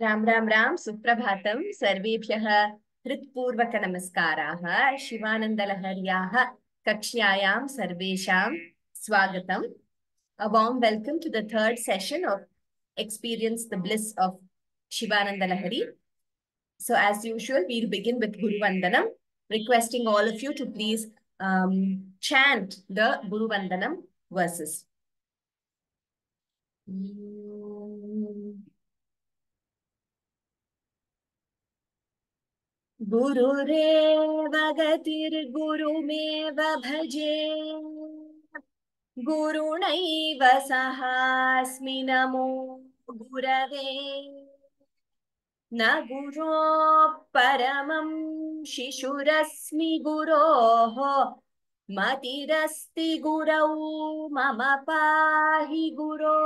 राम राम राम सुप्रभातं सर्वेभ्यः हृत्पूर्वक नमस्काराः। शिवानन्दलहर्याः कक्ष्यायां सर्वेषां स्वागतम्. A warm welcome to the third session of Experience the Bliss of Shivanandalahari. So as usual, we'll begin with Guru Vandanam, requesting all of you to please chant the Guru Vandanam verses. गुरुरेव गतिर्गुरुमेव भजे गुरुणैव सहास्मि नमो गुरवे न गुरोः परमं शिशुरस्मि गुरोः मतिरस्ति गुरौ मम पाहि गुरो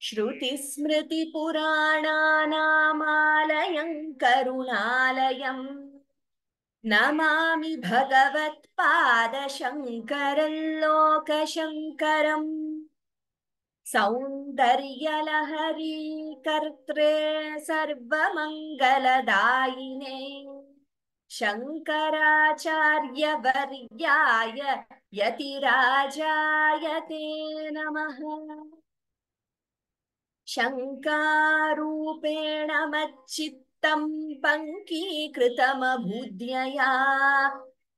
श्रुतिस्मृतिपुराणानामालयं करुणालयं नमामि भगवत्पादशङ्करं लोकशङ्करम् सौन्दर्यलहरी कर्त्रे सर्वमङ्गलदायिने शङ्कराचार्यवर्याय यतिराजाय ते नमः. शङ्कारूपेण मच्चित्तं पङ्कीकृतमभूद्यया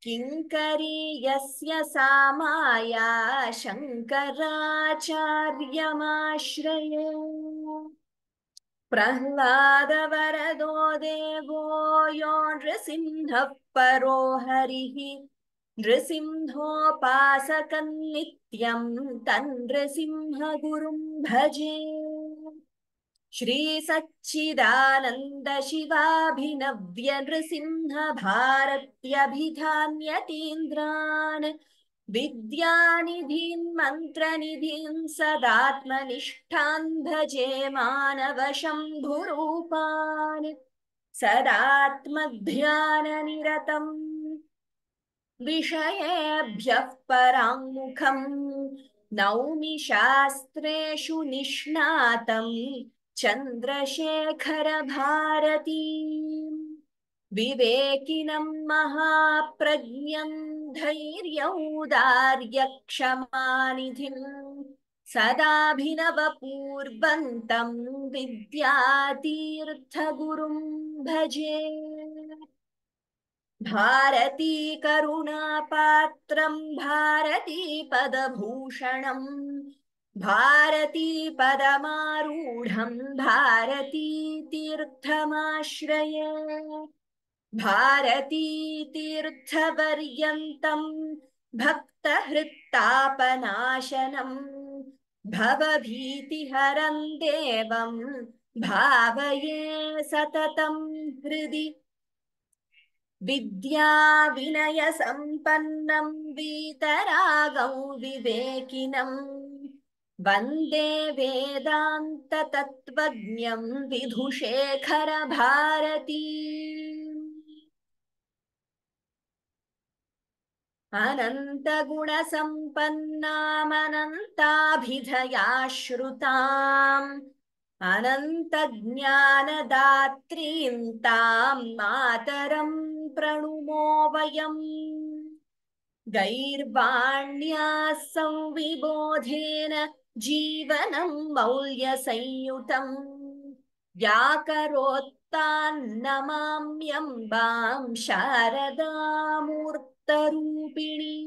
किङ्करीयस्य सा माया शङ्कराचार्यमाश्रये. प्रह्लादवरदो देवो यो नृसिंहः परो हरिः नृसिंहोपासकं नित्यं तन्नृसिंहगुरुं भजे. श्री सच्चिदानन्द शिवाभिनव्य नृसिंह भारत्यभिधान्यतीन्द्रान् विद्यानिधीन् मन्त्रनिधीन् सदात्मनिष्ठान् भजे मानव शम्भुरूपान् सदात्मध्याननिरतम् विषयेभ्यः पराङ्मुखम् नौमि शास्त्रेषु निष्णातं चन्द्रशेखर भारतीम् विवेकिनं महाप्रज्ञं धैर्यौदार्यक्षमानिधिं सदाभिनवपूर्वन्तं विद्यातीर्थगुरुं भजे. भारती करुणापात्रं भारती पदभूषणं भारती पदमारूढं भारती तीर्थमाश्रये. भारती तीर्थवर्यन्तं भक्तहृत्तापनाशनं भवभीतिहरं देवं भावये सततं हृदि. विद्या विनय संपन्नं वीतरागं विवेकिनं वन्दे वेदान्त तत्त्वज्ञं विधुशेखर भारती. अनंत गुण संपन्नामनन्ताभिधयाश्रुताम् अनंत ज्ञानदात्रीं तां मातरं प्रणुमो वयम्. गैर्वाण्या संविबोधेन जीवनं मौल्यसंयुतं व्याकरोत्तान्नमाम्यम्बां शारदामूर्तरूपिणी.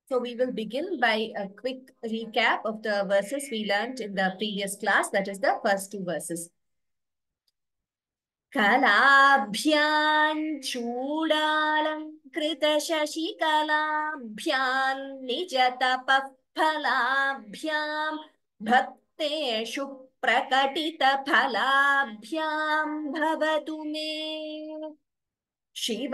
So we will begin by a quick recap of the verses we learned in the previous class, that is the first two verses. Kalabhyan chudalankೃತ ಶಶಿಕಲಾಭ್ಯಾಂ ನಿಜತಪಃ ಫಲಾಭ್ಯಾಂ ಭಕ್ತೇಷು ಪ್ರಕಟಿತ ಫಲಾಭ್ಯಾಂ ಭವತು May. ಶಿವಾಭ್ಯಾಮಸ್ತೋಕ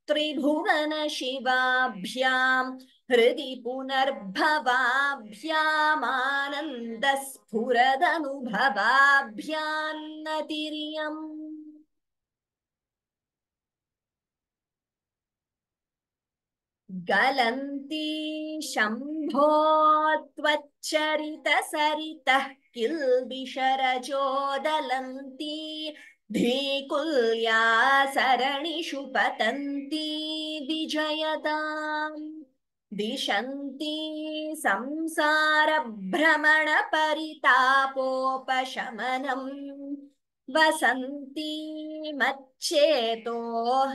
त्रिभुवन शिवाभ्यां हृदि पुनर्भवाभ्यामानन्दस्फुरदनुभवाभ्यान्नतिर्यम्. गलन्ति शम्भो त्वच्चरितसरितः किल्बिषरजोदलन्ति धीकुल्या सरणिषु पतन्ति विजयताम् दिशन्ति संसारभ्रमणपरितापोपशमनम् वसन्ति मच्चेतो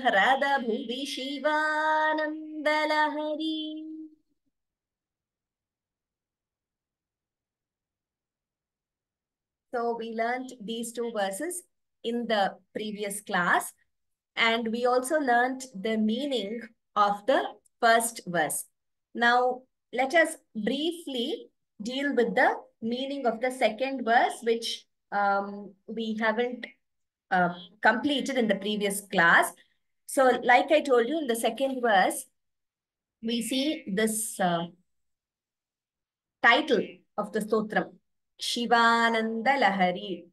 ह्रदभुवि Shivananda Lahari. So we learned these two verses in the previous class, and we also learned the meaning of the first verse. Now let us briefly deal with the meaning of the second verse, which we haven't completed in the previous class. So like I told you, in the second verse, we see this title of the stotram, Shivanandalahari.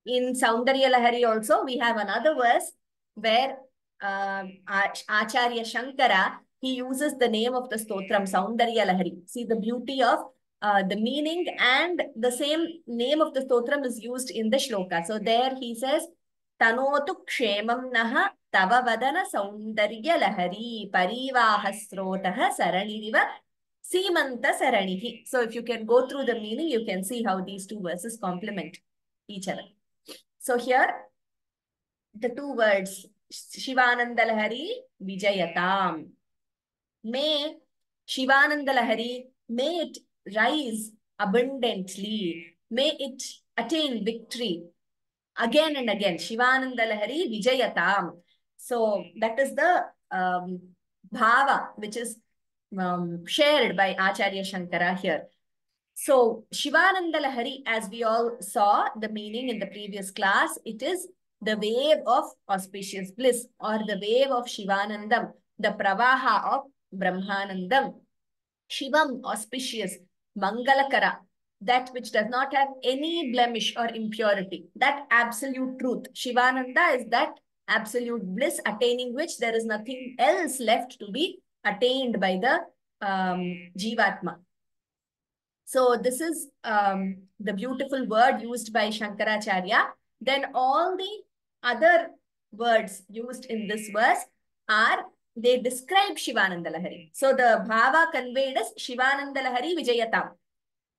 In Saundaryalahari also, we have another verse where Acharya Shankara, he uses the name of the stotram, Saundaryalahari. See the beauty of the meaning, and the same name of the stotram is used in the shloka. So there he says, Tanotu kshemam naha tava vadana saundaryalahari parivahasrotaha saraniriva simanta saranihi. So if you can go through the meaning, you can see how these two verses complement each other. So here, the two words, Shivanandalahari, Vijayatam. May Shivanandalahari, may it rise abundantly. May it attain victory again and again. Shivanandalahari, Vijayatam. So that is the bhava which is shared by Acharya Shankara here. So Shivanandalahari, as we all saw the meaning in the previous class, it is the wave of auspicious bliss, or the wave of Shivanandam, the pravaha of Brahmanandam. Shivam, auspicious, Mangalakara, that which does not have any blemish or impurity, that absolute truth. Shivananda is that absolute bliss, attaining which there is nothing else left to be attained by the Jivatma. So this is the beautiful word used by Shankaracharya. Then all the other words used in this verse are, they describe Shivanandalahari. So the bhava conveyed is Shivanandalahari Vijayatam.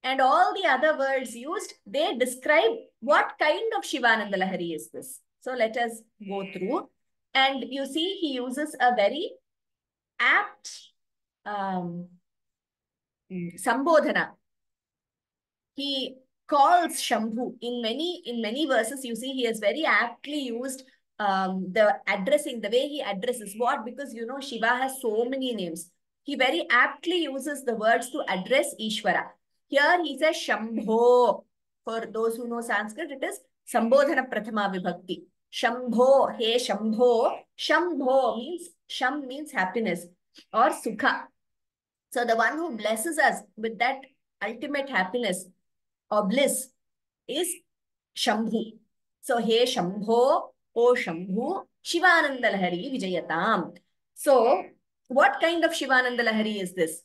And all the other words used, they describe what kind of Shivanandalahari is this. So let us go through. And you see, he uses a very apt Sambodhana. He calls Shambhu in many verses. You see, he has very aptly used the addressing, the way he addresses what, because you know Shiva has so many names. He very aptly uses the words to address Ishvara. Here he says Shambho. For those who know Sanskrit, it is Sambodhana Prathama Vibhakti. Shambho, hey Shambho. Shambho means, Sham means happiness or Sukha. So the one who blesses us with that ultimate happiness or bliss is Shambhu. So, hey Shambho, O Shambhu, Shivanandalahari Vijayatam. So, what kind of Shivanandalahari is this?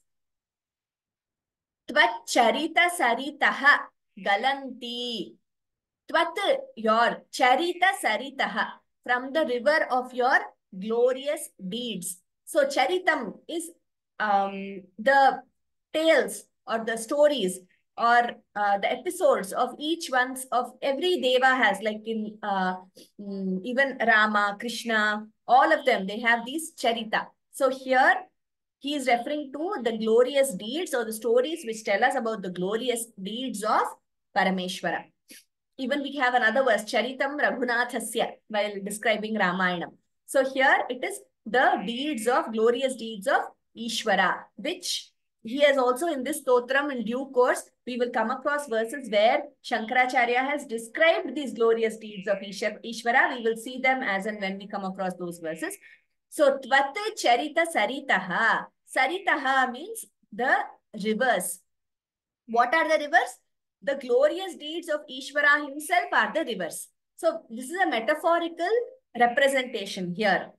Tvacharita saritaha galanti. Tvat, your, charita saritaha, from the river of your glorious deeds. So, charitam is the tales or the stories or the episodes of each one's of every deva has, like in even Rama, Krishna, all of them, they have these charita. So here he is referring to the glorious deeds or the stories which tell us about the glorious deeds of Parameshwara. Even we have another verse, Charitam Raghunathasya, while describing Ramayana. So here it is the deeds of, glorious deeds of Ishvara, which he has also in this stotram in due course, we will come across verses where Shankaracharya has described these glorious deeds of Ishvara. We will see them as and when we come across those verses. So, Tvat Charita Saritaha. Saritaha means the rivers. What are the rivers? The glorious deeds of Ishvara himself are the rivers. So, this is a metaphorical representation here.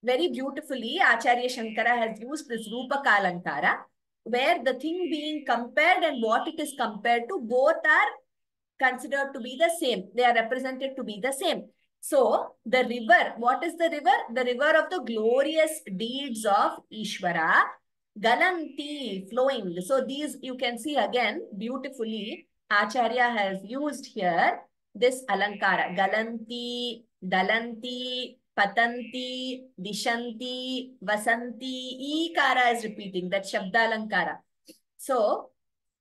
very beautifully, Acharya Shankara has used this Rupaka Alankara, where the thing being compared and what it is compared to, both are considered to be the same. They are represented to be the same. So the river, what is the river? The river of the glorious deeds of Ishvara, Galanti, flowing. So these you can see again beautifully. Acharya has used here this Alankara. Galanti, Dalanti, Patanti, Dishanti, Vasanti. Ikara is repeating that Shabda Alankara. So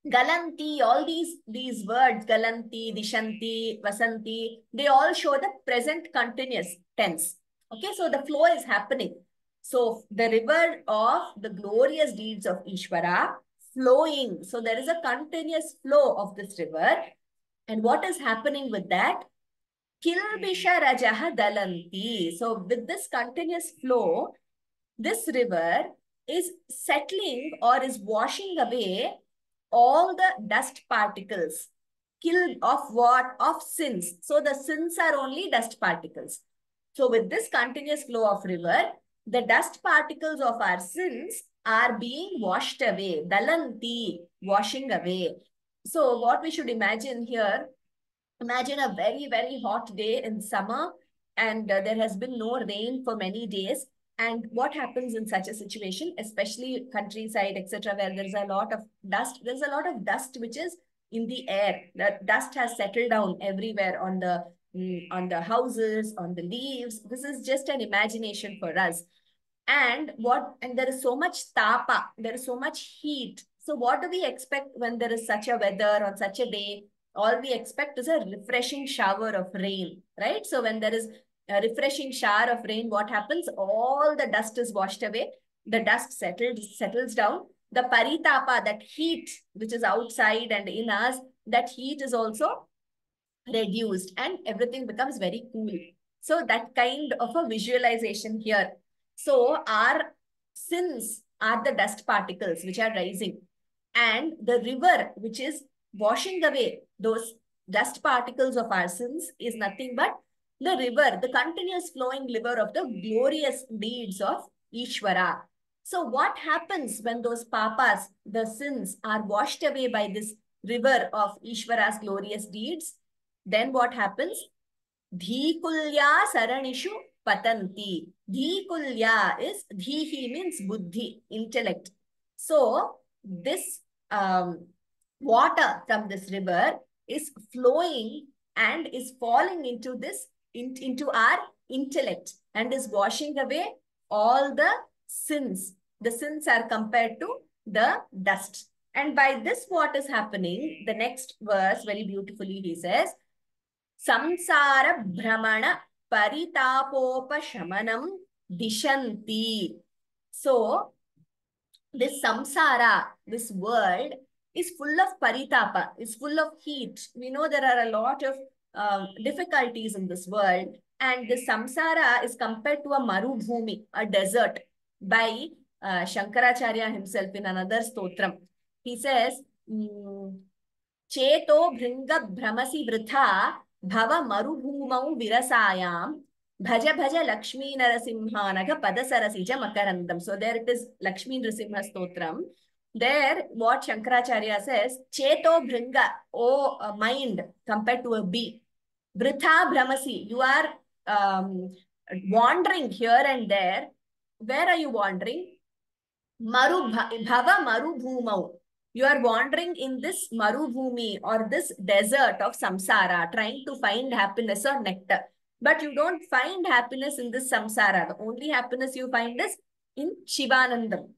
Galanti, all these words, Galanti, Dishanti, Vasanti, they all show the present continuous tense. Okay, so the flow is happening. So the river of the glorious deeds of Ishvara flowing. So there is a continuous flow of this river. And what is happening with that? Kilbisha Rajaha Dalanti. So with this continuous flow, this river is settling or is washing away all the dust particles. Kill of what? Of sins. So the sins are only dust particles. So with this continuous flow of river, the dust particles of our sins are being washed away. Dalanti, washing away. So what we should imagine here, imagine a very, very hot day in summer and there has been no rain for many days. And what happens in such a situation, especially countryside, etc., where there's a lot of dust, there's a lot of dust which is in the air. The dust has settled down everywhere on the houses, on the leaves. This is just an imagination for us. And there is so much tapa, there is so much heat. So what do we expect when there is such a weather on such a day? All we expect is a refreshing shower of rain, right? So when there is a refreshing shower of rain, what happens? All the dust is washed away. The dust settles down. The paritapa, that heat which is outside and in us, that heat is also reduced and everything becomes very cool. So that kind of a visualization here. So our sins are the dust particles which are rising, and the river which is washing away those dust particles of our sins is nothing but the river, the continuous flowing river of the glorious deeds of Ishvara. So what happens when those papas, the sins, are washed away by this river of Ishvara's glorious deeds? Then what happens? Dhikulya saranishu patanti. Dhikulya is, dhihi means buddhi, intellect. So this water from this river is flowing and is falling into this, into our intellect and is washing away all the sins. The sins are compared to the dust. And by this, what is happening? The next verse, very beautifully, he says, Samsara Brahmana Paritapopashamanam Dishanti. So, this samsara, this world, is full of paritapa, is full of heat. We know there are a lot of difficulties in this world. And this samsara is compared to a marubhumi, a desert, by Shankaracharya himself in another stotram. He says, Cheto bhringa bhramasi vritha bhava marubhumau virasayam Bhaja Bhaja Lakshmi Narasimhanaga Padasarasija Makarandam. So there it is, Lakshmi Narasimha Stotram. There, what Shankaracharya says, Cheto Bhringa, mind, compared to a bee. Vritha Brahmasi, you are wandering here and there. Where are you wandering? Bhava Marubhumau. You are wandering in this Marubhumi or this desert of samsara, trying to find happiness or nectar. But you don't find happiness in this samsara. The only happiness you find is in Shivanandam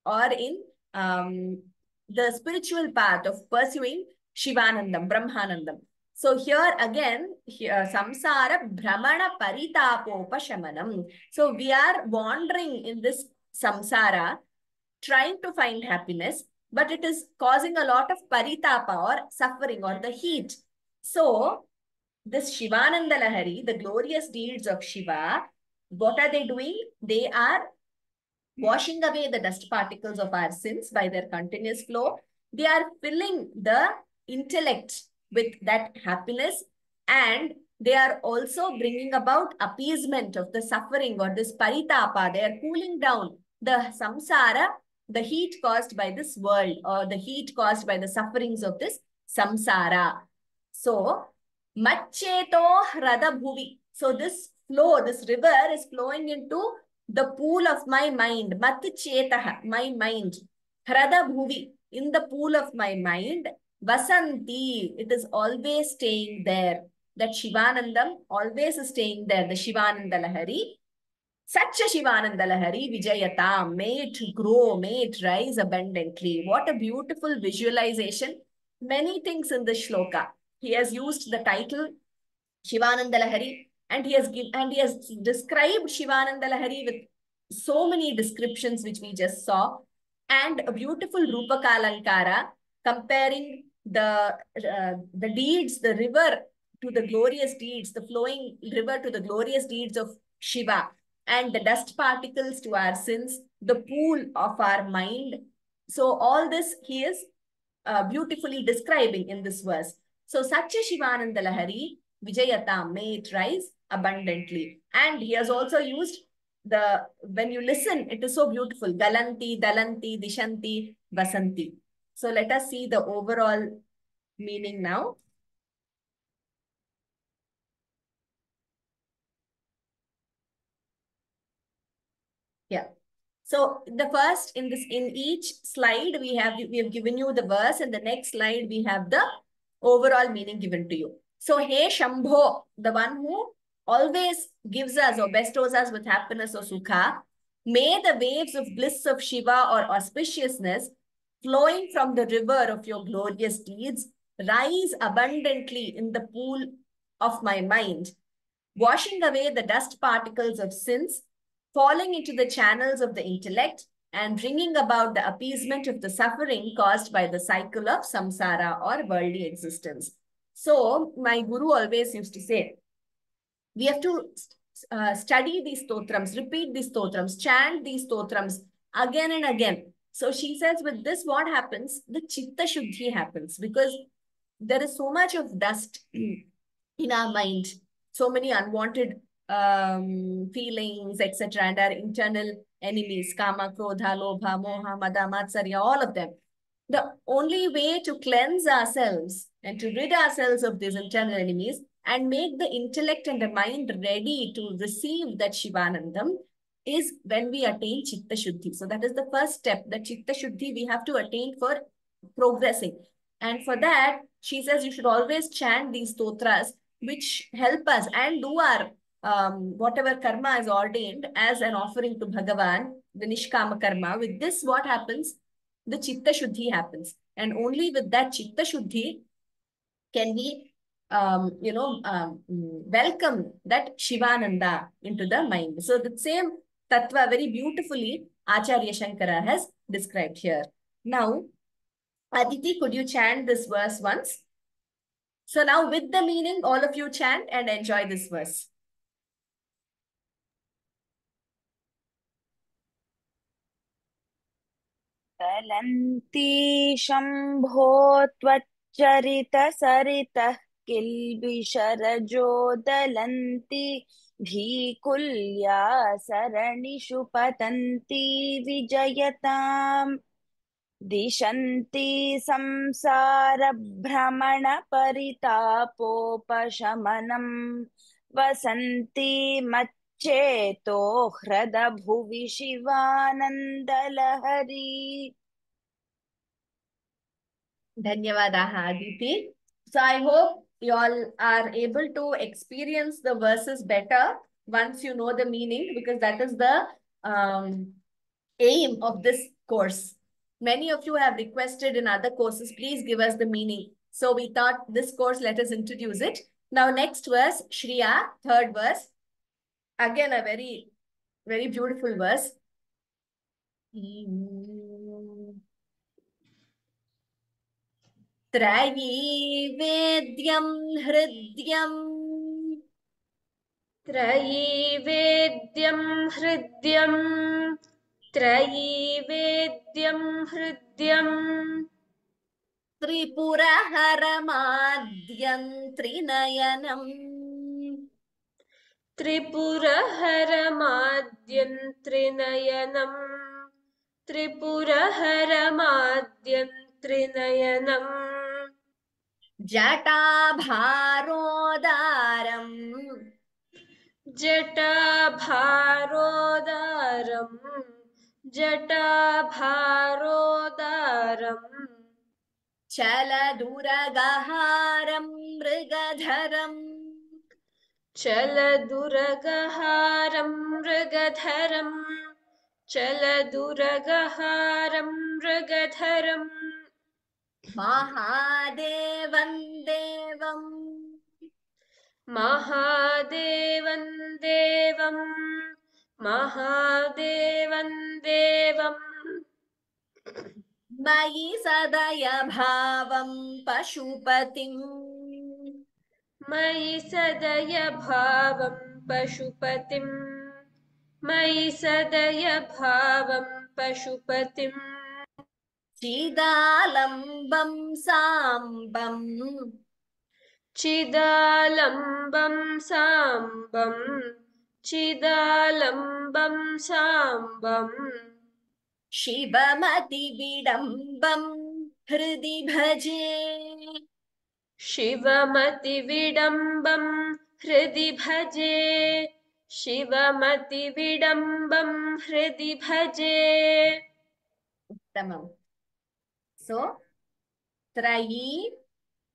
or in the spiritual path of pursuing Shivanandam, Brahmanandam. So here again, samsara brahmana paritapopashamanam. So we are wandering in this samsara, trying to find happiness, but it is causing a lot of paritapa or suffering or the heat. So this Shivanandalahari, the glorious deeds of Shiva, what are they doing? They are washing away the dust particles of our sins by their continuous flow. They are filling the intellect with that happiness, and they are also bringing about appeasement of the suffering or this paritapa. They are cooling down the samsara, the heat caused by this world or the heat caused by the sufferings of this samsara. So, Macheto Hrada Bhuvi. So, this flow, this river is flowing into the pool of my mind. Mat Chetaha, my mind. Hrada Bhuvi, in the pool of my mind. Vasanti, it is always staying there. That Shivanandam always is staying there. The Shivanandalahari. Such a Shivanandalahari, Vijayatam, may it grow, may it rise abundantly. What a beautiful visualization. Many things in this shloka. He has used the title Shivanandalahari and he has described Shivanandalahari with so many descriptions which we just saw and a beautiful Rupakalankara comparing the deeds, the river to the glorious deeds, the flowing river to the glorious deeds of Shiva and the dust particles to our sins, the pool of our mind. So all this he is beautifully describing in this verse. So such a Shivanandalahari, Vijayatam, may it rise abundantly. And he has also used when you listen, it is so beautiful. Galanti, Dalanti, Dishanti, Vasanti. So let us see the overall meaning now. Yeah. So the first in each slide we have given you the verse, and the next slide we have the overall meaning given to you. So Hey Shambho, the one who always gives us or bestows us with happiness or sukha, may the waves of bliss of Shiva or auspiciousness flowing from the river of your glorious deeds rise abundantly in the pool of my mind, washing away the dust particles of sins, falling into the channels of the intellect, and bringing about the appeasement of the suffering caused by the cycle of samsara or worldly existence. So, my guru always used to say, we have to study these stotrams, repeat these stotrams, chant these stotrams again and again. So, she says, with this, what happens? The chitta shuddhi happens because there is so much of dust in our mind, so many unwanted feelings, etc., and our internal enemies, kama, krodha, lobha, moha, mada, matsarya, all of them. The only way to cleanse ourselves and to rid ourselves of these internal enemies and make the intellect and the mind ready to receive that Shivanandam is when we attain Chitta Shuddhi. So that is the first step, that Chitta Shuddhi we have to attain for progressing. And for that, she says you should always chant these stotras which help us and do our whatever karma is ordained as an offering to Bhagavan, the Nishkama karma. With this, what happens? The Chitta Shuddhi happens. And only with that Chitta Shuddhi can we, welcome that Shivananda into the mind. So the same tattva very beautifully Acharya Shankara has described here. Now, Aditi, could you chant this verse once? So now with the meaning, all of you chant and enjoy this verse. चलन्ति शम्भो त्वच्चरितसरितः किल्बिषरजो दलन्ति धीकुल्या सरणिषु पतन्ति विजयताम् दिशन्ति संसारभ्रमणपरितापोपशमनम् वसन्ति मच्चेतो हृदभुवि Shivananda Lahari. Dhanyavadaha, Aditi. So I hope you all are able to experience the verses better once you know the meaning, because that is the aim of this course. Many of you have requested in other courses, please give us the meaning. So we thought this course, let us introduce it. Now next verse, Shriya, third verse. Again, a very, very beautiful verse. त्रयीवेद्यं हृद्यम् त्रयीवेद्यं हृद्यम् त्रयीवेद्यं हृद्यम् त्रिपुरहरमाद्यं त्रिनयनम् त्रिपुरहरमाद्यं त्रिनयनम् त्रिपुरहरमाद्यं त्रिनयनम् जटाभारोदारम् जटाभारोदारम् जटाभारोदारम् चलदुरगहारं मृगधरम् चलदुरगहारं मृगधरम् चलदुरगहारं मृगधरम् महादेवं देवम् महादेवं देवं महादेवं देवम् मयि सदय भावं पशुपतिम् मयि सदय भावं पशुपतिम् मयि सदय भावं पशुपतिम् चिदालम्बं साम्बम् चिदालम्बं साम्बं चिदालम्बं साम्बम् शिवमतिविडम्बं हृदि भजे शिवमतिविडम्बं हृदि भजे शिवमतिविडम्बं हृदि भजे उत्तमम् सो त्रयी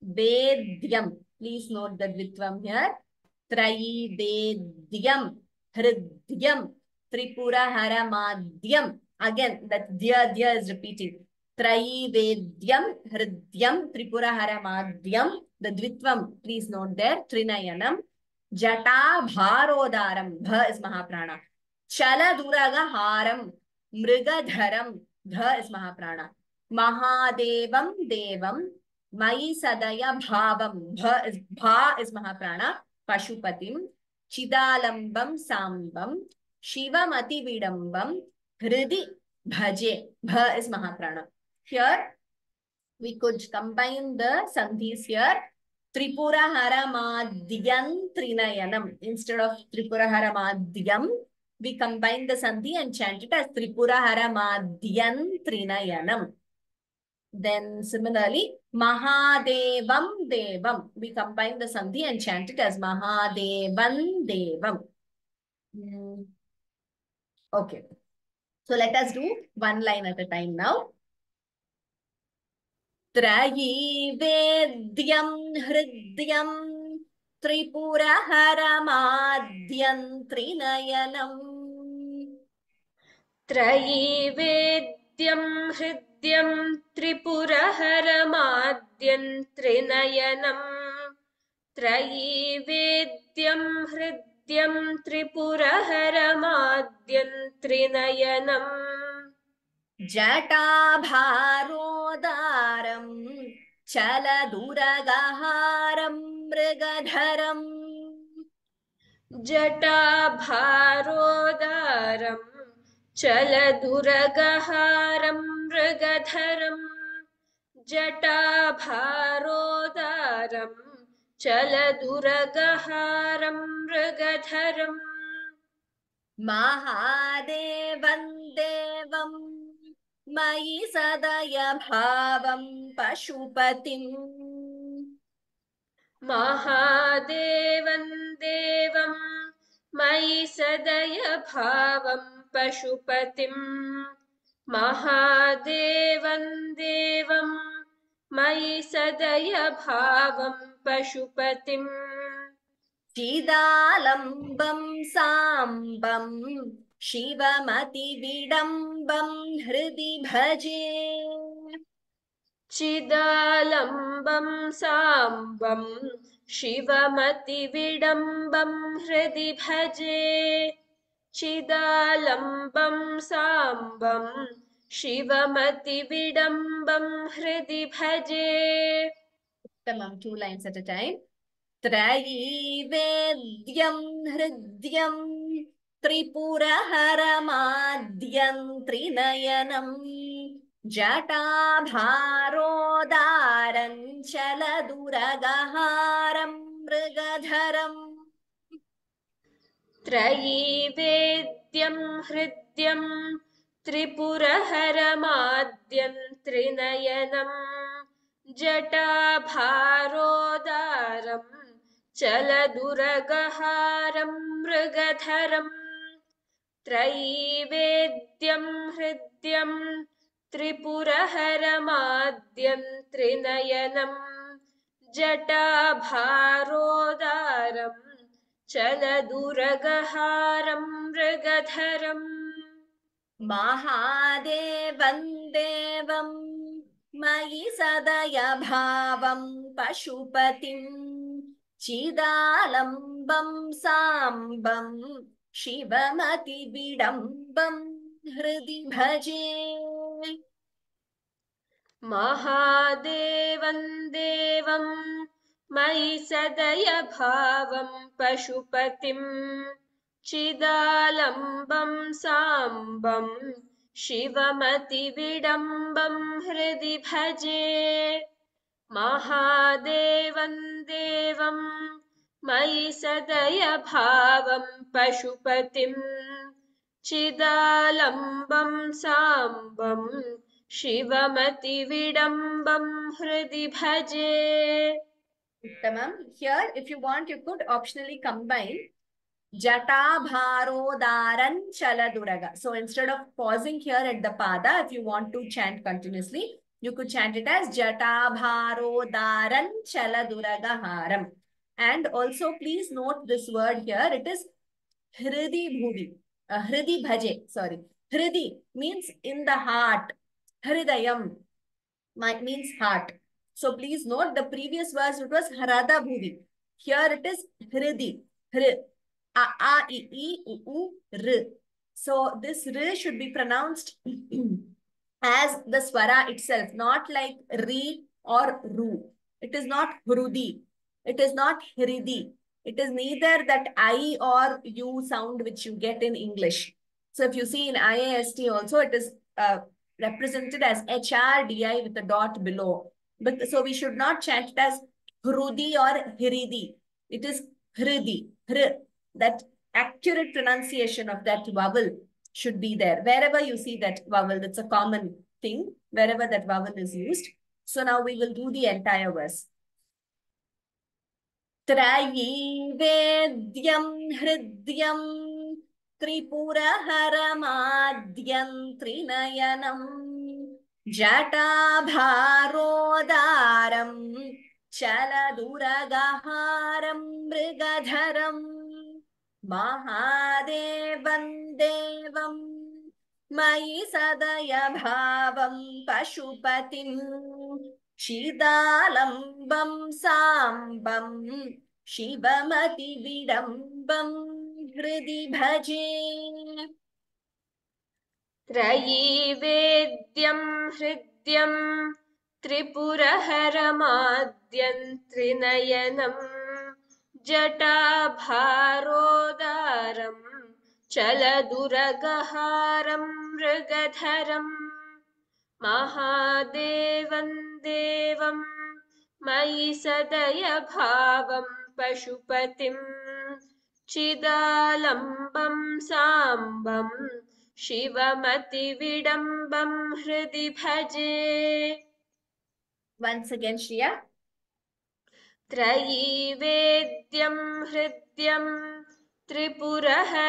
vedyam please note the dvitvam here त्रयी vedyam हृद्यम Tripura हरमाद्यम again that dya is repeating त्रयी vedyam हृद्यम Tripura हरमाद्यम the dvitvam please note there trinayanam jata bharodaram bha is mahaprana chaladuragaharam mrigadharam dha is mahaprana महादेवं देवं मयि सदय भावं भा is महाप्राण पशुपतिं चिदालंबं सांबं शिवमतिविडंबं हृदि भजे भ is महाप्राण here we could combine the sandhis here Tripuraharamadhyam Trinayanam instead of Tripuraharamadhyam we combine the sandhi and chant it as Tripuraharamadhyam Trinayanam. Then similarly, Mahadevam Devam. We combine the sandhi and chant it as Mahadevan Devam. Okay. So let us do one line at a time now. Trayi Vedyam Hridyam Tripuraharamadhyam Trinayanam. त्रयीवेद्यं हृद्यं त्रिपुरहरमाद्यं त्रिनयनम् त्रयीवेद्यं हृद्यं त्रिपुरहरमाद्यं त्रिनयनम् जटाभारोदारं चलदुरगहारं मृगधरम् जटाभारोदारम् चलदुरगहारं मृगधरम् जटाभारोदारम् चलदुरगहारं मृगधरम् महादेवं देवं मयि सदय भावं पशुपतिम् महादेवं देवं मयि सदय भावं पशुपतिम् महादेवं देवं मयि सदय भावं पशुपतिम् चिदालम्बं सांबं शिवमतिविडम्बं हृदि भजे चिदालम्बं सांबं शिवमतिविडम्बं हृदि भजे चिदालम्बं सांबं शिवमतिविडम्बं हृदि भजे Tamam, two lines at a time. Trayi Vedyam Hridyam Tripuraharamadhyam Trinayanam Jata-bharodaram Chaladuragaharam Mrigadharam त्रयीवेद्यं हृद्यं त्रिपुरहरमाद्यं त्रिनयनं जटाभारोदारं चलदुरगहारं मृगधरम् त्रयीवेद्यं हृद्यं त्रिपुरहरमाद्यं त्रिनयनं जटाभारोदारं चलदुरगहारं मृगधरम् महादेवं देवं मयि सदय भावं पशुपतिं चिदालम्बं साम्बं शिवमतिविडम्बं हृदि भजे। महादेवं देवं मयि सदय भावं पशुपतिं चिदालम्बं साम्बं शिवमतिविडम्बं हृदि भजे। महादेवं देवं मयि सदय भावं पशुपतिं चिदालम्बं साम्बं शिवमतिविडम्बं हृदि भजे। Uttamam. Here, if you want, you could optionally combine Jata Bharodaran Chaladuraga. So instead of pausing here at the pada, if you want to chant continuously, you could chant it as Jata Bharodaran Chaladuraga Haram. And also please note this word here. It is Hridi Bhuvi. Hridi Bhaje. Sorry. Hridi means in the heart. Hridayam means heart. So please note the previous verse, it was Harada Bhuvi. Here it is Hridi. Hr. A, I, U, U, R. So this R should be pronounced as the swara itself, not like Ri or Ru. It is not Hrudi. It is not Hridi. It is neither that I or U sound which you get in English. So if you see in IAST also, it is represented as HRDI with a dot below. But so we should not chant it as Hrudi or Hridi. It is Hridi. Hr. That accurate pronunciation of that vowel should be there. Wherever you see that vowel, that's a common thing, wherever that vowel is used. So now we will do the entire verse. त्रयीवेद्यं हृद्यं त्रिपुरहरमाद्यं त्रिनयनं जटाभारोदारं चलदुरगहारं मृगधरं महादेवं देवं मयि सदय भावं पशुपतिं चिदालम्बं साम्बं शिवमतिविडम्बं हृदि भजे। त्रयीवेद्यं हृद्यं त्रिपुरहरमाद्यं त्रिनयनं जटाभारोदारं चलदुरगहारं मृगधरम् महादेवं देवं मयि सदय भावं पशुपतिं चिदालम्बं साम्बं शिवमतिविडम्बं हृदि भजे। Once again, Shriya. त्रयीवेद्यं हृद्यं त्रिपुरहरमाद्यं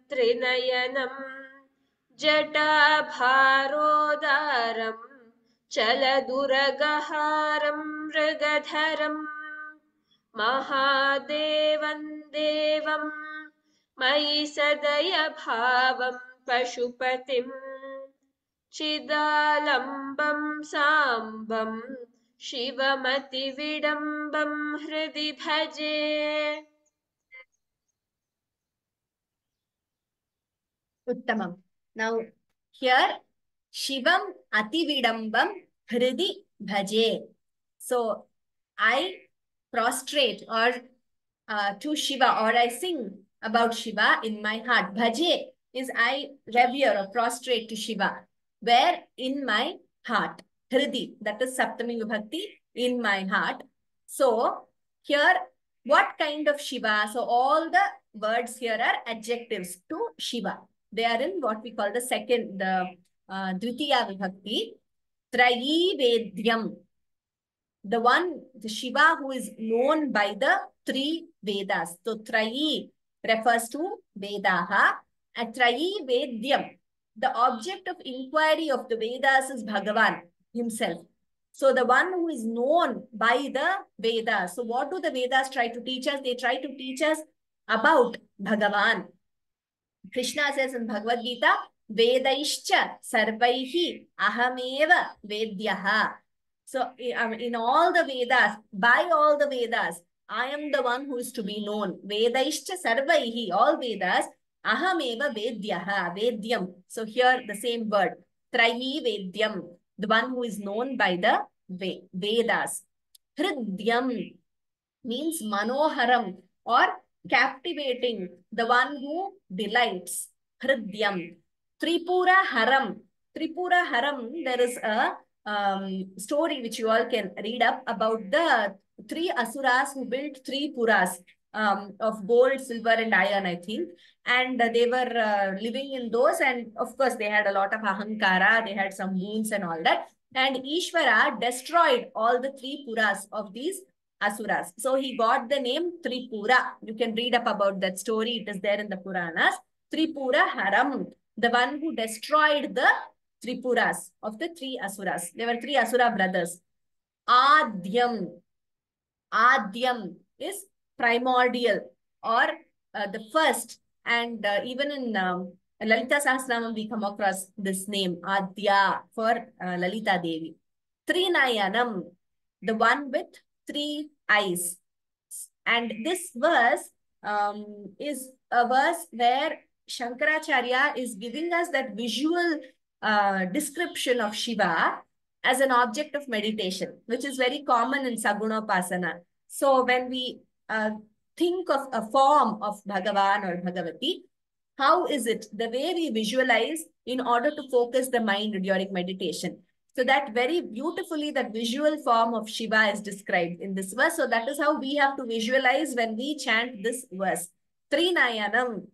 त्रिनयनं जटाभारोदारं चलदुरगहारं मृगधरम् महादेवं देवं मयि सदय भावं पशुपतिं चिदालम्बं साम्बं शिवमतिविडम्बं हृदि भजे। Uttamam. Now here Shivam Atividambam Hridi Bhaje. So I prostrate or to Shiva, or I sing about Shiva in my heart. Bhaje is I revere or prostrate to Shiva. Where? In my heart. Hridi, that is Saptami Vibhakti, in my heart. So here What kind of Shiva? So all the words here are adjectives to Shiva. They are in what we call the Dvitiya Vibhakti. Trayi Vedyam. The one, the Shiva who is known by the three Vedas. So Trayi refers to Vedaha, and Trayi Vedyam. The object of inquiry of the Vedas is Bhagavan himself. So the one who is known by the Vedas. So what do the Vedas try to teach us? They try to teach us about Bhagavan. Krishna says in Bhagavad Gita, Vedaishcha sarvaihi ahameva vedyaha. So in all the Vedas, by all the Vedas, I am the one who is to be known. Vedaishcha sarvaihi, all Vedas, ahameva vedyaha, vedyam. So here the same word, trahi vedyam, the one who is known by the Vedas. Hridyam means manoharam or captivating, the one who delights. Hridyam. Tripura Haram. Tripura Haram, there is a story which you all can read up about the three asuras who built three puras of gold, silver, and iron, I think. And they were living in those. And of course, they had a lot of ahankara. They had some wounds and all that. And Ishvara destroyed all the three puras of these asuras. So he got the name Tripura. You can read up about that story. It is there in the Puranas. Tripura Haram, the one who destroyed the Tripuras of the three asuras. There were three asura brothers. Adyam. Adyam is primordial or the first. And even in Lalita Sahasranam, we come across this name, Adya, for Lalita Devi. Trinayanam, the one with three eyes. And this verse is a verse where Shankaracharya is giving us that visual description of Shiva as an object of meditation, which is very common in Sagunopasana. So when we think of a form of Bhagavan or Bhagavati, how is it the way we visualize in order to focus the mind during meditation? So that very beautifully, that visual form of Shiva is described in this verse. So that is how we have to visualize when we chant this verse. Trinayanam,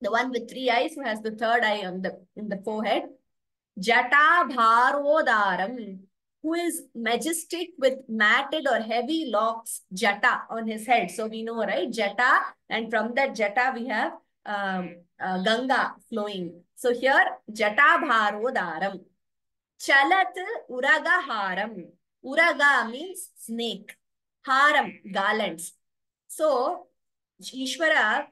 the one with three eyes who has the third eye on in the forehead. Jata Bharodaram, who is majestic with matted or heavy locks, Jata, on his head. So we know, right? Jata, and from that Jata we have Ganga flowing. So here, Jata Bharodaram. Chalat Uraga Haram. Uraga means snake. Haram, garlands. So, Ishvara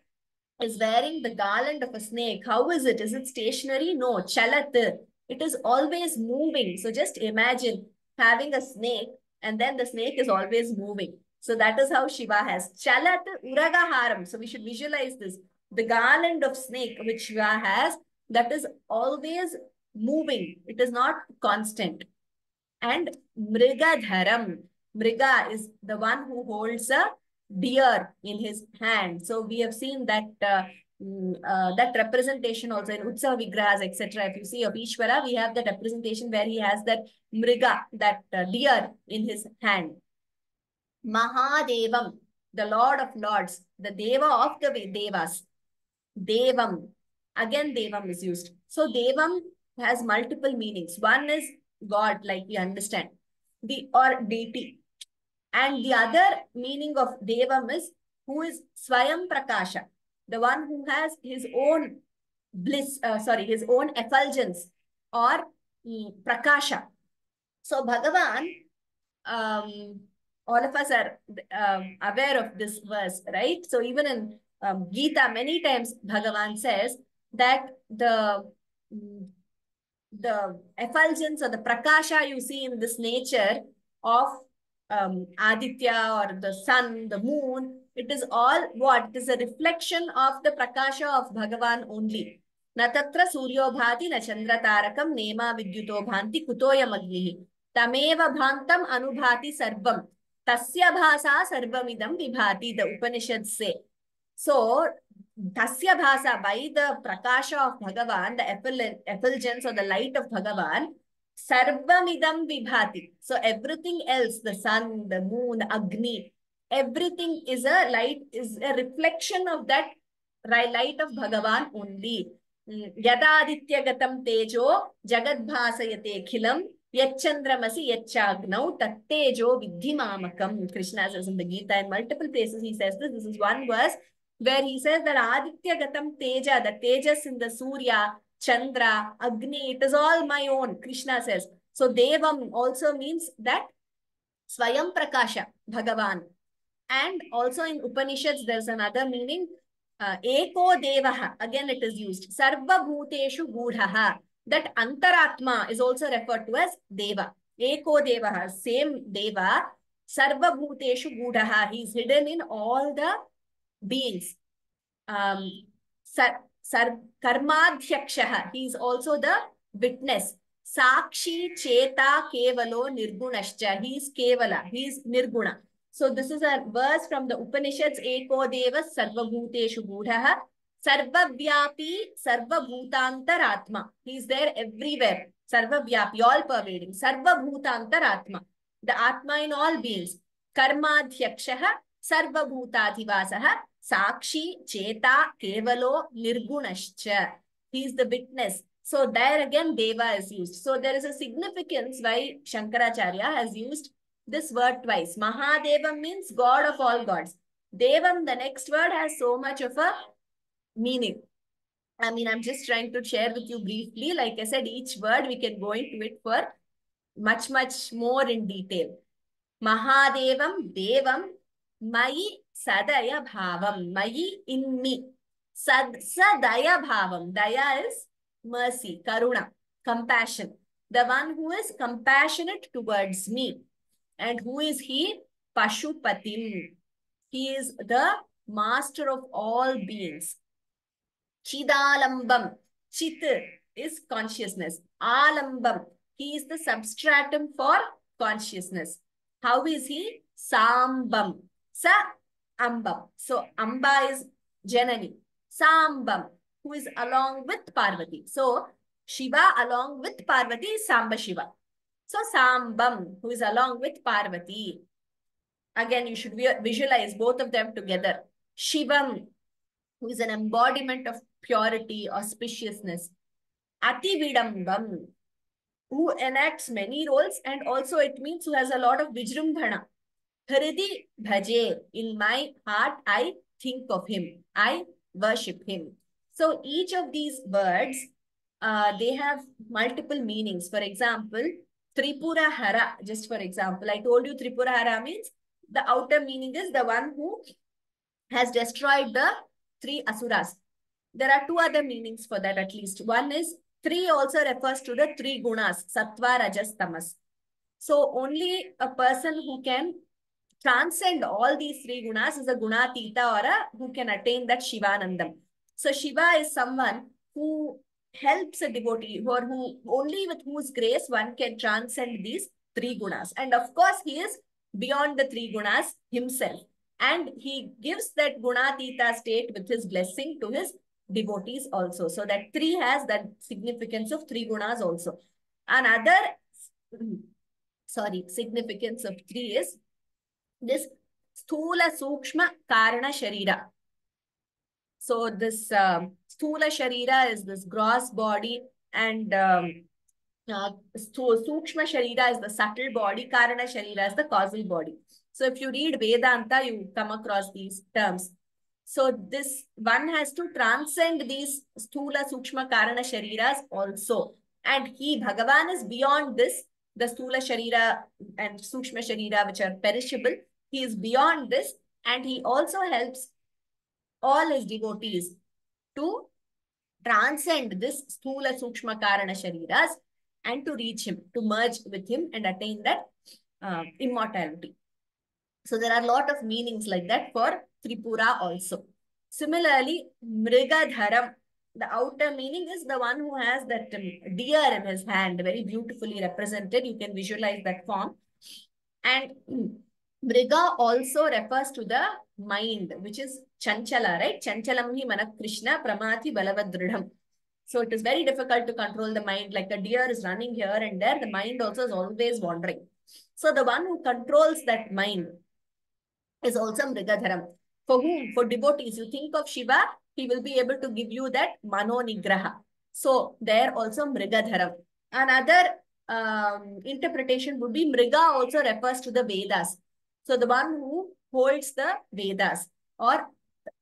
is wearing the garland of a snake. How is it? Is it stationary? No. Chalat. It is always moving. So just imagine having a snake and then the snake is always moving. So that is how Shiva has. Chalat Uraga Haram. So we should visualize this. The garland of snake which Shiva has, that is always moving. It is not constant. And Mrigadharam. Mriga is the one who holds a deer in his hand. So we have seen that that representation also in Utsava Vigrahas, etc. If you see of Ishvara, we have that representation where he has that Mriga, that deer in his hand. Mahadevam, the Lord of Lords, the Deva of the Devas. Devam. Again, Devam is used. So Devam has multiple meanings. One is God, like we understand, or deity. And the other meaning of Devam is who is Swayam Prakasha, the one who has his own bliss, his own effulgence or Prakasha. So Bhagavan, all of us are aware of this verse, right? So even in Gita, many times Bhagavan says that the effulgence or the prakasha you see in this nature of Aditya or the sun, the moon, it is all what? It is a reflection of the prakasha of Bhagavan only. Na tatra suryo bhati na chandra tarakam nema vidyuto bhanti kutoyam agnihi tameva bhantam anubhati sarvam tasya bhasa sarvamidam vibhati, the Upanishads say. So, tasya bhasa, by the prakasha of Bhagavan, the effulgence or the light of Bhagavan, sarvamidam vibhati. So everything else, the sun, the moon, the Agni, Everything is a light, is a reflection of that light of Bhagavan only. Yadaditya-gatam tejo jagadbhasayate khilam yachandramasi yachagnau tattejo vidhimamakam. Krishna says in the Gita in multiple places he says this. This is one verse where he says that aditya-gatam teja, the tejas in the Surya, Chandra, Agni, it is all my own, Krishna says. So Devam also means that Swayam Prakasha, Bhagavan. And also in Upanishads, there's another meaning. Eko Devaha, again it is used. Sarva Bhuteshu Gudhaha. That Antaratma is also referred to as Deva. Eko Devaha, same Deva. Sarva Bhuteshu Gudhaha. He is hidden in all the beings. Karmadhyakshaha. He is also the witness. Sakshi Cheta Kevalo Nirgunascha. He is Kevala. He is Nirguna. So this is a verse from the Upanishads. Eko Deva Sarvabhuteshu Gudhaha. Sarvavyapi Sarvabhutantaratma. He is there everywhere. Sarvavyapi, all pervading. Sarvabhutantaratma. The Atma in all beings. Karmadhyakshaha Sarvabhutadhivasaha. Sakshi Cheta Kevalo Nirgunascha. He is the witness. So there again Deva is used. So there is a significance why Shankaracharya has used this word twice. Mahadevam means God of all gods. Devam, the next word, has so much of a meaning. I mean, I'm just trying to share with you briefly. Like I said, each word we can go into it for much more in detail. Mahadevam, Devam, Mayi Sadaya Bhavam. Mayi in me. Sadaya Bhavam. Daya is mercy, Karuna, compassion. The one who is compassionate towards me. And who is he? Pashupatim. He is the master of all beings. Chidalambam. Chit is consciousness. Alambam. He is the substratum for consciousness. How is he? Sambam. Sa Ambam. So Amba is Janani. Sambam, who is along with Parvati. So Shiva along with Parvati is Samba Shiva. So Sambam, who is along with Parvati. Again, you should visualize both of them together. Shivam, who is an embodiment of purity, auspiciousness. Atividambam, who enacts many roles, and also it means who has a lot of vijrumbhana. Hridi bhaje, in my heart I think of him, I worship him. So each of these words, they have multiple meanings. For example, Tripura Hara, just for example, I told you Tripura Hara means the outer meaning is the one who has destroyed the 3 asuras. There are 2 other meanings for that at least. One is 3 also refers to the 3 gunas, sattva, rajas, tamas. So only a person who can transcend all these 3 gunas is a gunatita or who can attain that Shivanandam. So Shiva is someone who helps a devotee or who only with whose grace one can transcend these 3 gunas. And of course, he is beyond the 3 gunas himself. And he gives that gunatita state with his blessing to his devotees also. So that 3 has that significance of 3 gunas also. Another significance of 3 is this Sthula Sukshma Karana Sharira. So this Sthula Sharira is this gross body, and Sukshma Sharira is the subtle body, Karana Sharira is the causal body. So if you read Vedanta, you come across these terms. So this one has to transcend these Sthula Sukshma Karana Shariras also. And he, Bhagavan, is beyond this, the Sthula Sharira and Sukshma Sharira, which are perishable. He is beyond this, and he also helps all his devotees to transcend this Sthula Sukshma Karana Shariras and to reach him, to merge with him and attain that immortality. So there are a lot of meanings like that for Tripura also. Similarly, Mrigadharam, the outer meaning is the one who has that deer in his hand, very beautifully represented. You can visualize that form. And Mriga also refers to the mind, which is Chanchala, right? Chanchalam hi manat Krishna pramati balavadridham. So it is very difficult to control the mind. Like a deer is running here and there, the mind also is always wandering. So the one who controls that mind is also Mrigadharam. For whom? For devotees. You think of Shiva, he will be able to give you that Mano Nigraha. So there also Mrigadharam. Another interpretation would be Mriga also refers to the Vedas. So the one who holds the Vedas, or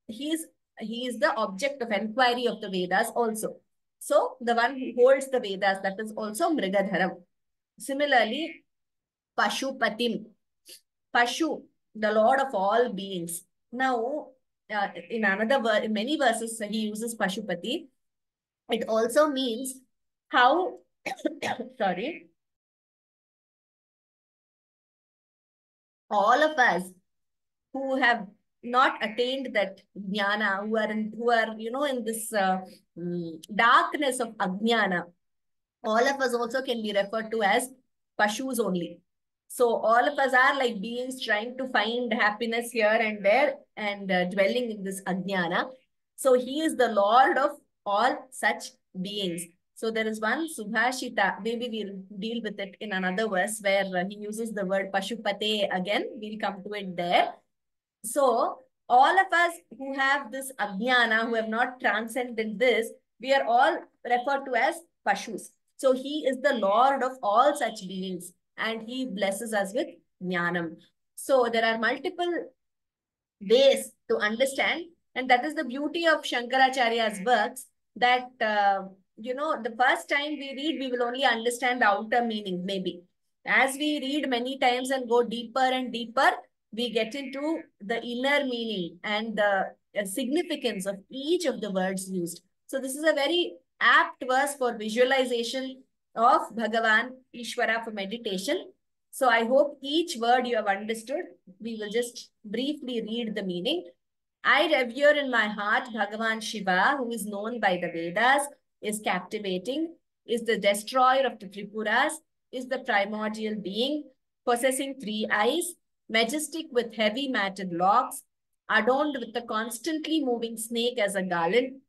he is he is the object of enquiry of the Vedas also. So the one who holds the Vedas, that is also Mrigadharam. Similarly, Pashupatim. Pashu, the Lord of all beings. Now, in many verses, he uses Pashupati. It also means how, sorry, all of us who have not attained that jnana, who are in this darkness of ajnana, all of us also can be referred to as Pashus only. So all of us are like beings trying to find happiness here and there and dwelling in this ajnana. So he is the Lord of all such beings. So there is one Subhashita, maybe we'll deal with it in another verse where he uses the word Pashupate again. We'll come to it there. So all of us who have this ajnana, who have not transcended this, we are all referred to as Pashus. So he is the Lord of all such beings and he blesses us with jnanam. So there are multiple ways to understand, and that is the beauty of Shankaracharya's works, that the first time we read, we will only understand the outer meaning, maybe. As we read many times and go deeper and deeper, we get into the inner meaning and the significance of each of the words used. So this is a very apt verse for visualization of Bhagavan Ishvara for meditation. So I hope each word you have understood. We will just briefly read the meaning. I revere in my heart Bhagavan Shiva, who is known by the Vedas, is captivating, is the destroyer of the Tripuras, is the primordial being, possessing 3 eyes, majestic with heavy matted locks, adorned with a constantly moving snake as a garland,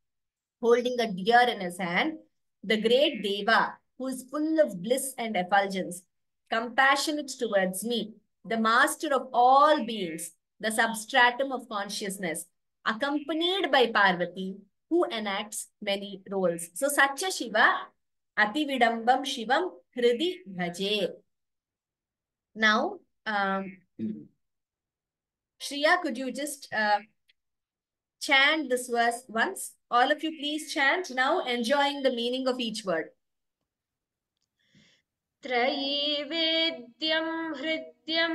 holding a deer in his hand, the great Deva, who is full of bliss and effulgence, compassionate towards me, the master of all beings, the substratum of consciousness, accompanied by Parvati, who enacts many roles. So, such a Shiva, Atividambam Shivam Hridi Bhaje. Now, Shriya, could you just chant this verse once? All of you please chant now, enjoying the meaning of each word. त्रयीवेद्यं हृद्यं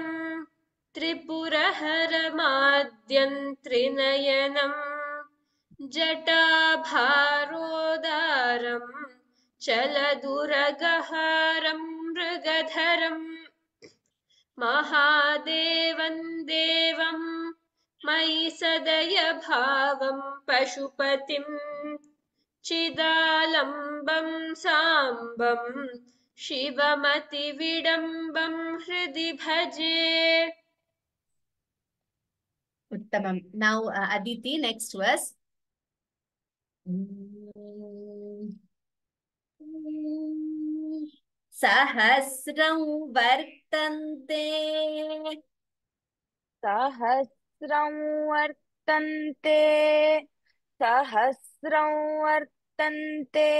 त्रिपुरहरमाद्यं त्रिनयनं जटाभारोदारं चलदुरगहारं मृगधरम् महादेवं देवं मयि सदय भावं पशुपतिं चिदालम्बं साम्बं शिवमतिविडम्बं हृदि भजे. Uttamam. Now, Aditi, next verse. Sahasram vartante. सहस्रं वर्तन्ते सहस्रं वर्तन्ते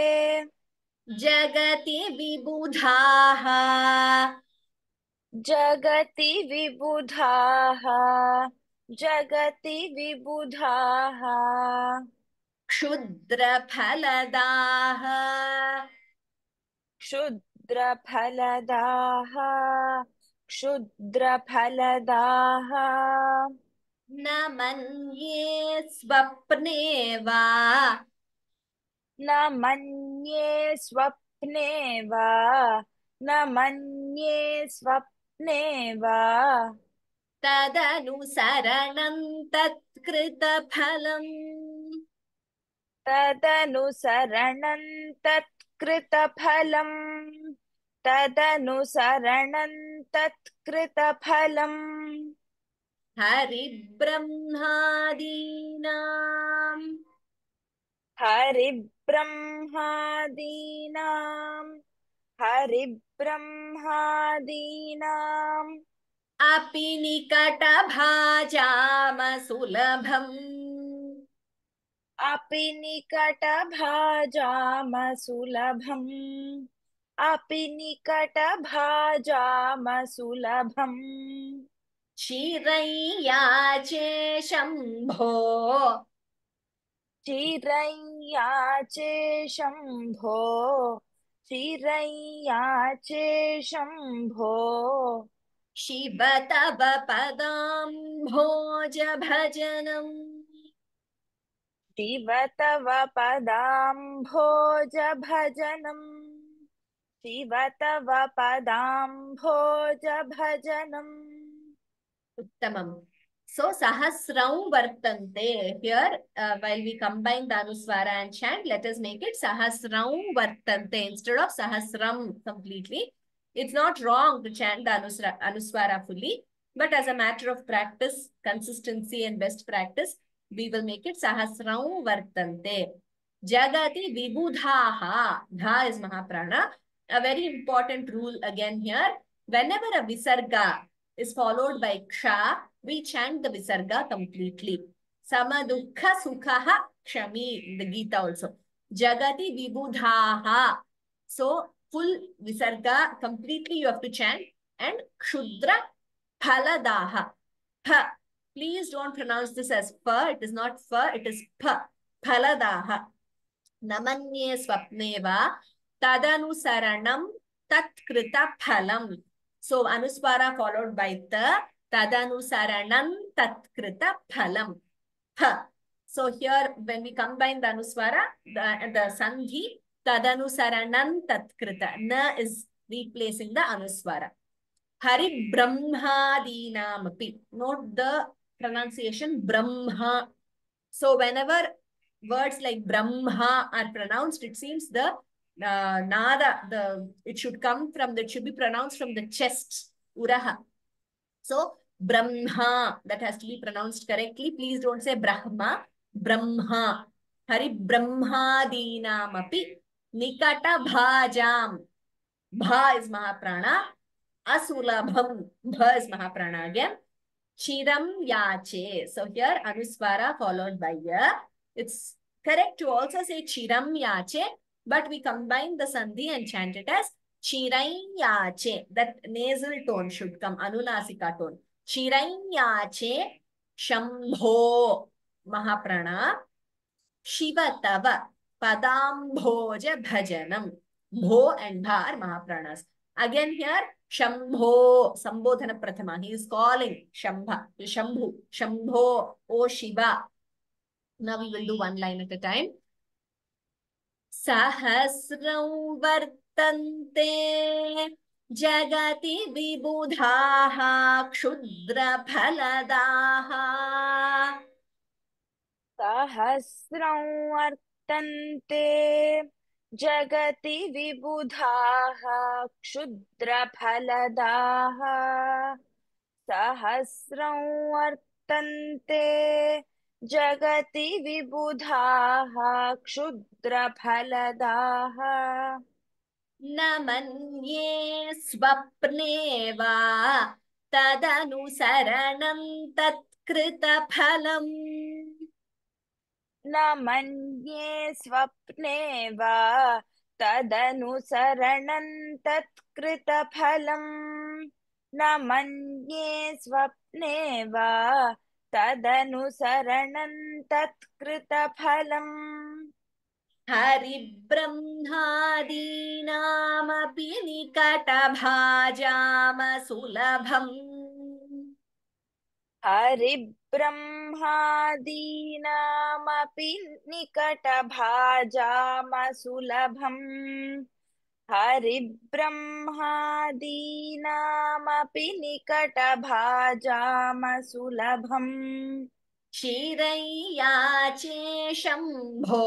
Jagati vibudhaha. जगति विबुधाः जगति विबुधाः Kshudraphaladaha. क्षुद्रफलदाः क्षुद्रफलदाः न मन्ये स्वप्ने वा न मन्ये स्वप्ने वा न मन्ये स्वप्ने वा तदनुसरणं तत्कृतफलम् तदनुसरणं तत्कृतफलम् तदनुसरणं तत्कृतफलम् हरिब्रह्मादीनाम् हरिब्रह्मादीनां हरिब्रह्मादीनां अपि निकटभाजामसुलभम् अपि निकटभाजामसुलभम् अपि निकटभाजामसुलभम् चिरैयाचे शम्भो चिरैयाचे शम्भो चिरैयाचे शम्भो शिव तव पदाम्भोज भजनम् शिव तव पदाम्भोज भजनम् शिव तव पदाम्भोज भजनम् उत्तमम्. So sahasram vartante. Here, while we combine the anuswara and chant, let us make it sahasram vartante instead of sahasram completely. It's not wrong to chant the anuswara fully, but as a matter of practice, consistency and best practice, we will make it sahasram vartante. Jagati vibudhaha. Dha is Mahaprana. A very important rule again here. Whenever a visarga is followed by ksha, we chant the visarga completely. Samadukha sukhaha kshami in the Gita also. Jagati vibudhaha. So full visarga completely you have to chant. And kshudra phaladaha. Pa. Please don't pronounce this as pa. It is not fa. It is pa. Phaladaha. Namanye swapneva tadanusaranam tatkrita phalam. So anuspara followed by ta, tadanusaranam tatkrita phalam. Ha. So here when we combine the anuswara, the sandhi, tadanusaranam tatkrita. Na is replacing the anuswara. Hari brahmadinamapi. Note the pronunciation brahma. So whenever words like Brahma are pronounced, it seems the nada, it should be pronounced from the chest, uraha. So Brahma, that has to be pronounced correctly. Please don't say Brahma, Brahma. Hari Brahmadinamapi Nikata Bhajam. Bha is Mahaprana. Asulabham. Bha is Mahaprana again. Chiram yache. So here anuswara followed by ya. It's correct to also say chiram yache, but we combine the sandhi and chant it as chirai yache. That nasal tone should come, anunasika tone. Chirai yache shambho mahaprana shiva tava padambhoja bhajanam. Bho and bha are mahapranas. Again here, Shambho, Sambodhana Prathama. He is calling Shambhu, Shambho, O Shiva. Now we will do one line at a time. Sahasram vartante jagati vibudhaha kshudra phaladaha. सहस्रं वर्तन्ते जगति विबुधाः क्षुद्रफलदाः सहस्रं वर्तन्ते जगति विबुधाः क्षुद्रफलदाः न मन्ये स्वप्ने वा तदनुसरणं तत्कृतफलम् न मन्ये स्वप्ने वा तदनुसरणं तत्कृतफलम् न मन्ये स्वप्ने वा तदनुसरणं तत्कृतफलम् हरिब्रह्मादीनामपि निकटभाजामसुलभम् हरिब्रह्मादीनामपि निकटभाजामसुलभम् हरिब्रह्मादीनामपि निकटभाजामसुलभम् क्षीरैयाचे शम्भो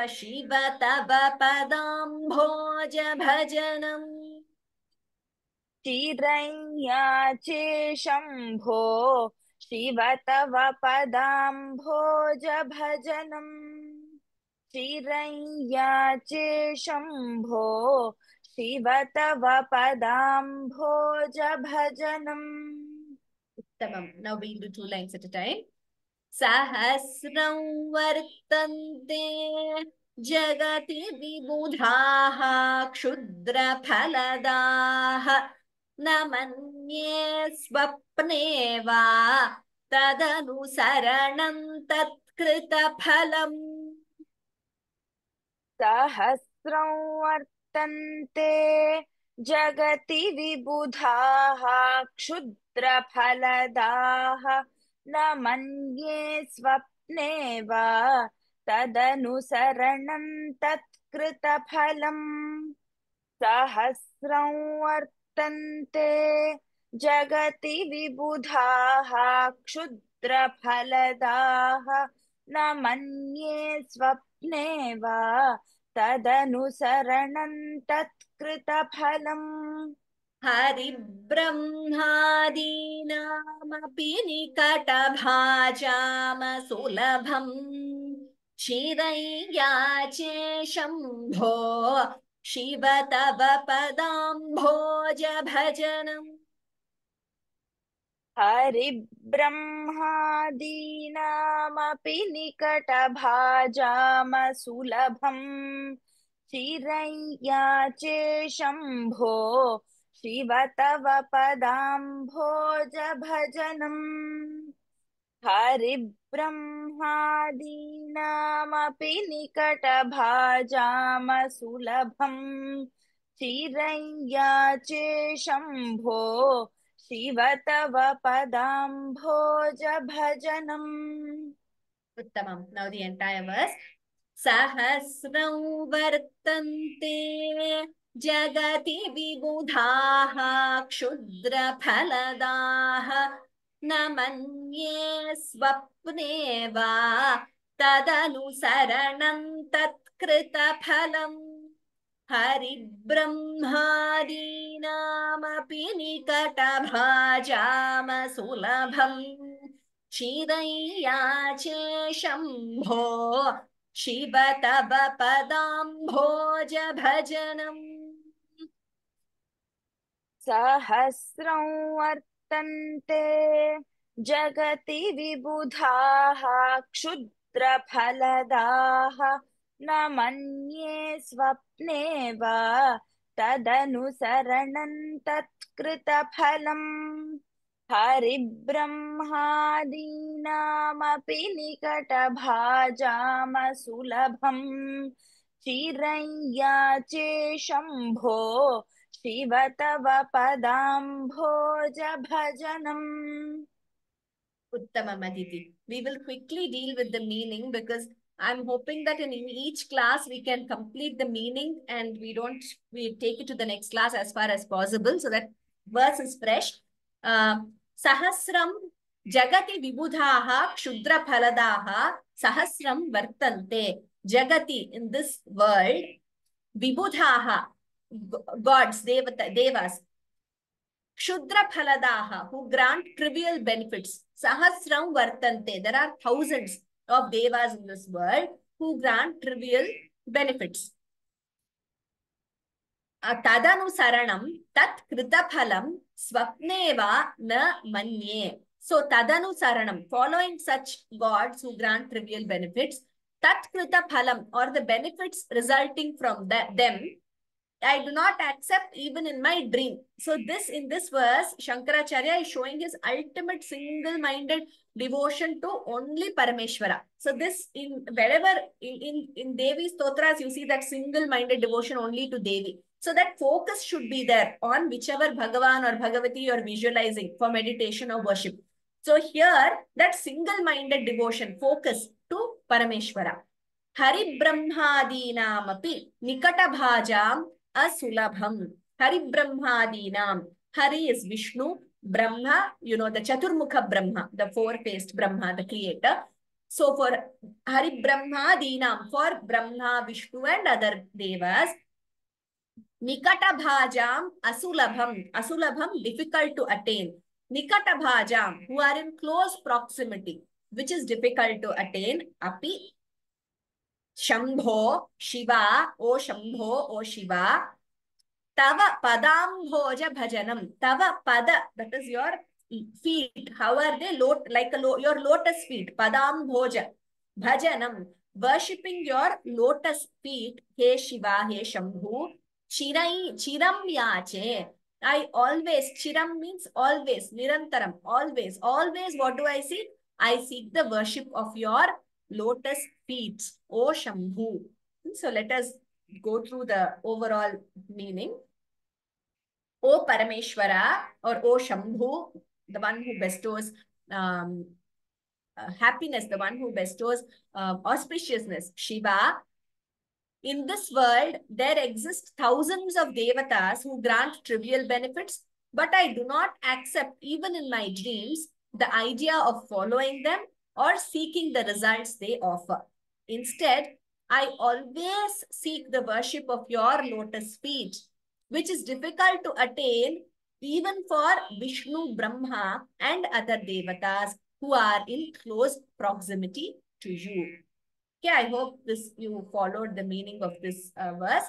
शिव तव पदाम्भोज भजनम् चिरैयाचे शम्भो शिव तव पदाम्भोज भजनम् चिरैयाचे शम्भो शिव तव पदाम्भोज भजनम् Tamam. Now we'll do 2 lines at a time. सहस्रं वर्तन्ते जगति विबुधाः क्षुद्रफलदाः न मन्ये स्वप्ने वा तदनुसरणं तत्कृतफलम् सहस्रं वर्तन्ते जगति विबुधाः क्षुद्रफलदाः न मन्ये स्वप्ने वा तदनुसरणं तत्कृतफलम् सहस्रं वर्तन्ते जगति विबुधाः क्षुद्रफलदाः न मन्ये स्वप्ने वा तदनुसरणं तत्कृतफलम् हरिब्रह्मादीनामपि निकटभाजामसुलभम् क्षीरैयाचे शम्भो शिव तव पदाम्भोज भजनम् हरिब्रह्मादीनामपि निकटभाजामसुलभम् चिरैयाचे शम्भो शिव तव पदाम्भोज भजनम् हरिब्रह्मादीनामपि निकटभाजामसुलभम् चिरैयाचे शम्भो शिव तव पदाम्भोज भजनम् उत्तमम्. Now the entire verse. सहस्रं वर्तन्ते जगति विबुधाः क्षुद्रफलदाः न मन्ये स्वप्ने वा तदनुसरणं तत्कृतफलम् हरिब्रह्मादीनामपि निकटभाजामसुलभम् क्षीरैयाचे शम्भो शिव तव पदाम्भोज भजनम् सहस्रं वर्तन्ते जगति विबुधाः क्षुद्रफलदाः न मन्ये स्वप्ने वा तदनुसरणं तत्कृतफलम् हरिब्रह्मादीनामपि निकटभाजामसुलभम् चिरैयाचे शम्भो शिव तव पदाम्भोज भजनम् Uttamam Aditi. We will quickly deal with the meaning because I'm hoping that in each class we can complete the meaning and we take it to the next class as far as possible so that verse is fresh. Sahasram Jagati Vibudhaha Kshudra Phaladaha Sahasram Vartante. Jagati, in this world, Vibudhaha, gods, devas, Kshudra Phaladaha, who grant trivial benefits. Sahasram Vartante. There are thousands of devas in this world who grant trivial benefits. Tadanu Saranam Tat Kritaphalam Swapneva Na Manye. So Tadanu Saranam, following such gods who grant trivial benefits, Tat Kritaphalam, or the benefits resulting from them, I do not accept even in my dream. So in this verse, Shankaracharya is showing his ultimate single-minded devotion to only Parameshwara. So this, in Devi Stotras, you see that single-minded devotion only to Devi. So that focus should be there on whichever Bhagavan or Bhagavati you are visualizing for meditation or worship. So here, that single-minded devotion, focus to Parameshwara. Hari Brahmadinamapi Nikatabhajam Asulabham. Hari Brahmadinam. Hari is Vishnu. Brahma, you know, the Chaturmukha Brahma, the four-faced Brahma, the creator. So for Hari Brahmadinam, for Brahma, Vishnu and other devas, Nikatabhajam Asulabham. Asulabham, difficult to attain. Nikatabhajam, who are in close proximity, which is difficult to attain. Api Shambho, Shiva, O Shambho, O Shiva, Tava Padambhoja Bhajanam. Tava Pada, that is your feet, how are they? Like your lotus feet. Padam bhoja. Bhajanam. Worshipping your lotus feet. He Shiva, he Shambhu. Chiram yache. I always, chiram means always, nirantaram, always, always. What do I seek? I seek the worship of your lotus feet, O Shambhu. So let us go through the overall meaning. O Parameshwara or O Shambhu, the one who bestows happiness, the one who bestows auspiciousness, Shiva. In this world, there exist thousands of devatas who grant trivial benefits, but I do not accept, even in my dreams, the idea of following them or seeking the results they offer. Instead, I always seek the worship of your lotus feet, which is difficult to attain even for Vishnu, Brahma, and other devatas who are in close proximity to you. Okay, I hope you followed the meaning of this verse.